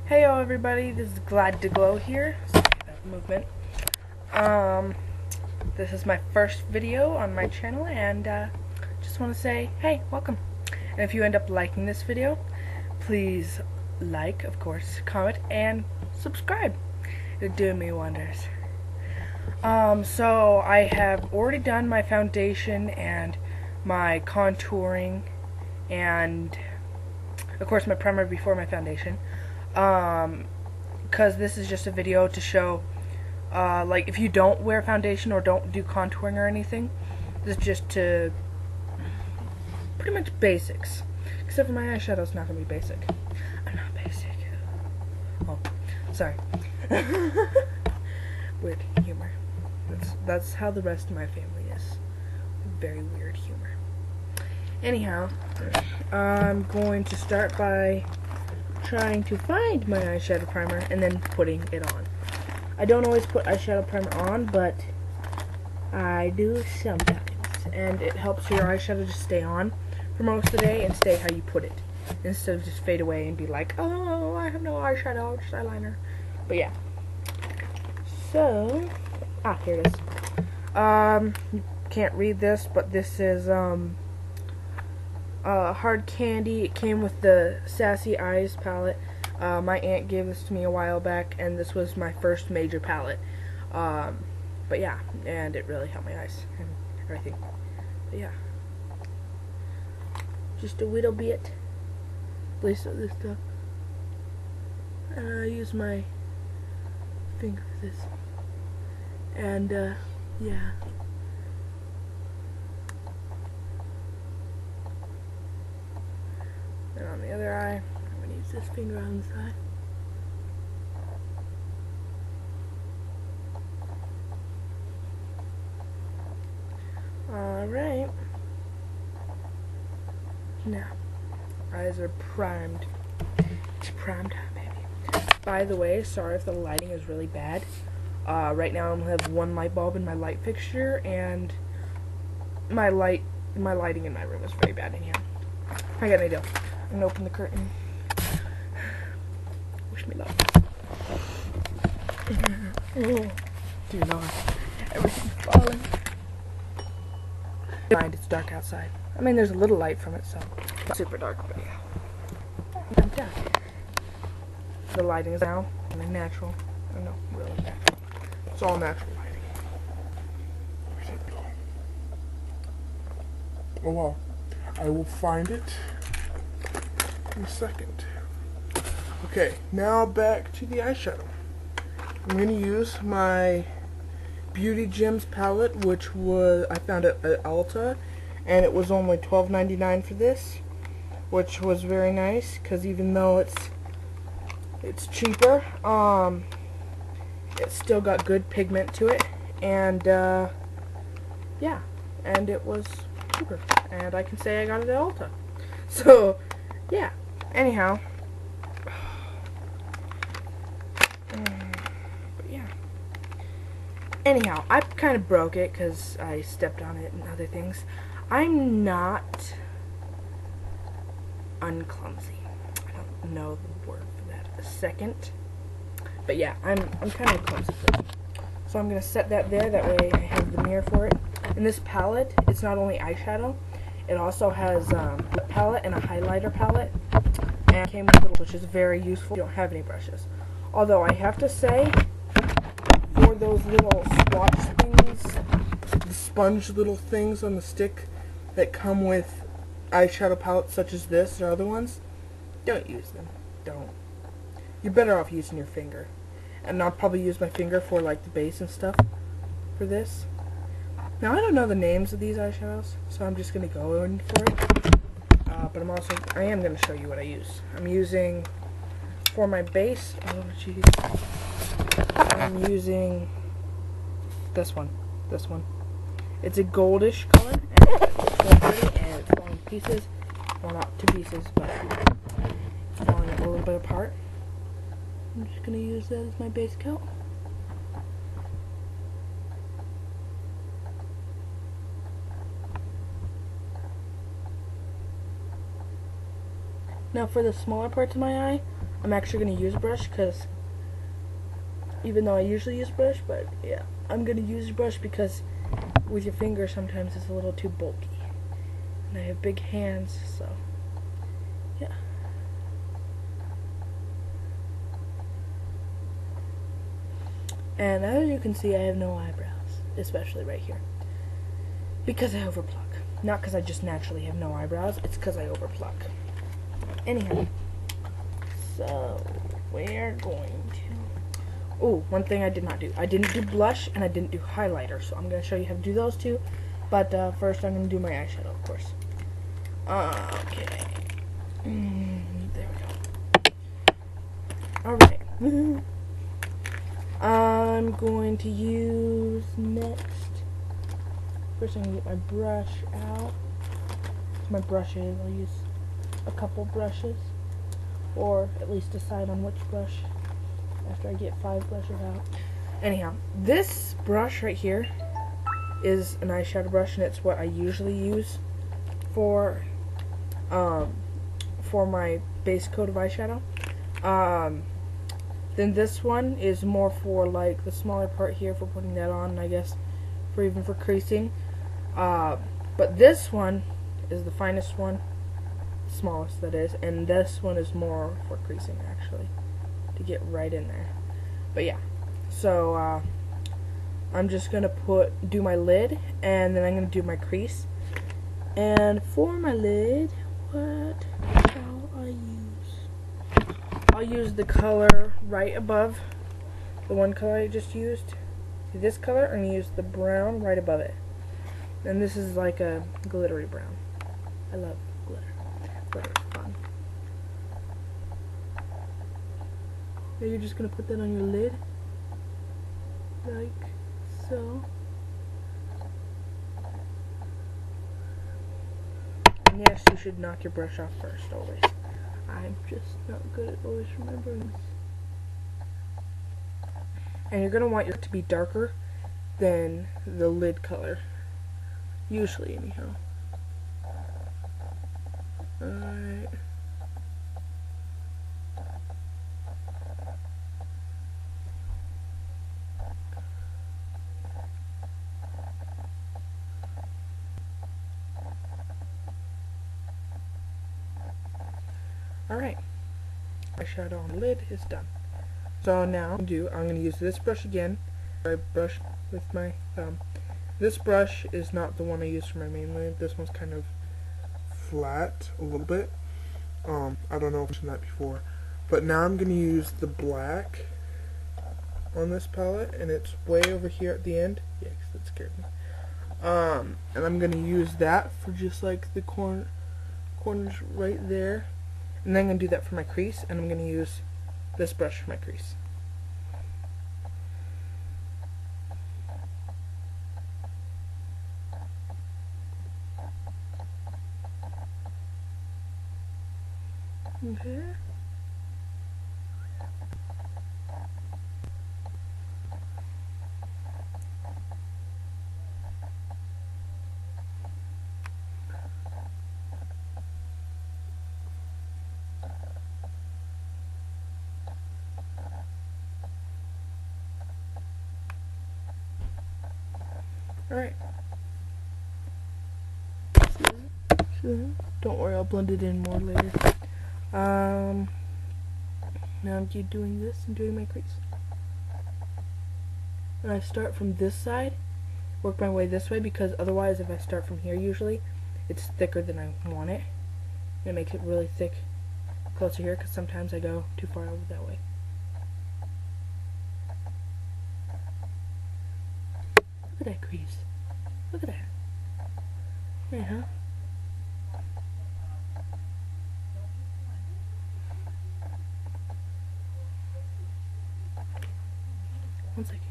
Heyo everybody, this is Glad to Glow here. Sorry about the movement. This is my first video on my channel, and just want to say, hey, welcome. And if you end up liking this video, please like, of course, comment, and subscribe. It'll do me wonders. So I have already done my foundation and my contouring, and of course my primer before my foundation. Because this is just a video to show, like, if you don't wear foundation or don't do contouring or anything, this is just to pretty much basics. Except for my eyeshadow's not gonna be basic. I'm not basic. Oh, sorry. Weird humor. That's how the rest of my family is. Very weird humor. Anyhow, I'm going to start by trying to find my eyeshadow primer and then putting it on. I don't always put eyeshadow primer on, but I do sometimes, and it helps your eyeshadow just stay on for most of the day and stay how you put it, instead of just fade away and be like, oh, I have no eyeshadow, just eyeliner. But yeah, so here it is. You can't read this, but this is Hard Candy. It came with the Sassy Eyes palette. My aunt gave this to me a while back, and this was my first major palette. But yeah, and it really helped my eyes and everything. But yeah, just a little bit. At least of this stuff. I use my finger for this, and yeah. And on the other eye, I'm going to use this finger on the side. Alright. Now, eyes are primed. It's prime time, baby. By the way, sorry if the lighting is really bad. Right now I only have one light bulb in my light fixture, and my lighting in my room is very bad in here. I got an idea. I'm gonna open the curtain. Wish me luck. Oh, dear Lord. Everything's falling. Mind, it's dark outside. I mean, there's a little light from it, so it's super dark, but yeah. I'm done. The lighting is now natural. I don't know, really natural. It's all natural lighting. Where's it go? Oh well, I will find it in a second. Okay, now back to the eyeshadow. I'm going to use my Beauty Gems palette, which I found it at Ulta, and it was only $12.99 for this, which was very nice, because even though it's cheaper, it's still got good pigment to it, and yeah, and it was cheaper, and I can say I got it at Ulta. So yeah, anyhow, but yeah, anyhow, I kind of broke it because I stepped on it and other things. I'm not unclumsy. I don't know the word for that a second, but yeah, I'm kind of a clumsy person. So I'm gonna set that there. That way I have the mirror for it. And this palette, it's not only eyeshadow. It also has a palette and a highlighter palette, and it came with little, which is very useful. You don't have any brushes. Although I have to say, for those little swatch things, the sponge little things on the stick that come with eyeshadow palettes such as this or other ones, don't use them. Don't. You're better off using your finger. And I'll probably use my finger for like the base and stuff for this. Now, I don't know the names of these eyeshadows, so I'm just going to go in for it. But I am going to show you what I use. I'm using, for my base, oh jeez, I'm using this one. It's a goldish color, and it's so pretty, and it's falling to pieces. Well, not to pieces, but it's falling a little bit apart. I'm just going to use that as my base coat. Now for the smaller parts of my eye, I'm actually going to use a brush because even though I usually use a brush, but yeah, I'm going to use a brush because with your finger sometimes it's a little too bulky. And I have big hands, so yeah. And as you can see, I have no eyebrows, especially right here. Because I overpluck. Not because I just naturally have no eyebrows, it's because I overpluck. Anyhow, so we're going to... Oh, one thing I did not do. I didn't do blush and I didn't do highlighter, so I'm going to show you how to do those two. But first I'm going to do my eyeshadow, of course. Okay. There we go. Alright. I'm going to use next. First I'm going to get my brush out. My brushes, I'll use a couple brushes. Or at least decide on which brush after I get 5 brushes out. Anyhow, this brush right here is an eyeshadow brush, and it's what I usually use for my base coat of eyeshadow. Then this one is more for like the smaller part here for putting that on, and I guess for even for creasing. But this one is the finest one, smallest that is, and this one is more for creasing actually, to get right in there. But yeah, so I'm just gonna do my lid, and then I'm gonna do my crease. And for my lid, what shall I use? I'll use the color right above the one color I just used. This color, I'm gonna use the brown right above it. And this is like a glittery brown. I love glitter. Glitter is fun. Now you're just gonna put that on your lid, like so. And yes, you should knock your brush off first, always. I'm just not good at always remembering this. And you're gonna want yours to be darker than the lid color. Usually, anyhow. Alright. Alright. My shadow on the lid is done. So now I'm going to use this brush again. I brush with my thumb. This brush is not the one I use for my main lid. This one's kind of flat a little bit. I don't know if I mentioned that before. But now I'm going to use the black on this palette, and it's way over here at the end. Yeah, 'cause that scared me. And I'm going to use that for just like the corners right there. And then I'm going to do that for my crease, and I'm going to use this brush for my crease. Okay. Alright. Don't worry, I'll blend it in more later. Now I'm doing this and doing my crease. And I start from this side, work my way this way, because otherwise if I start from here usually, it's thicker than I want it. And it makes it really thick closer here, because sometimes I go too far over that way. Look at that crease. Look at that. Yeah, huh? One second.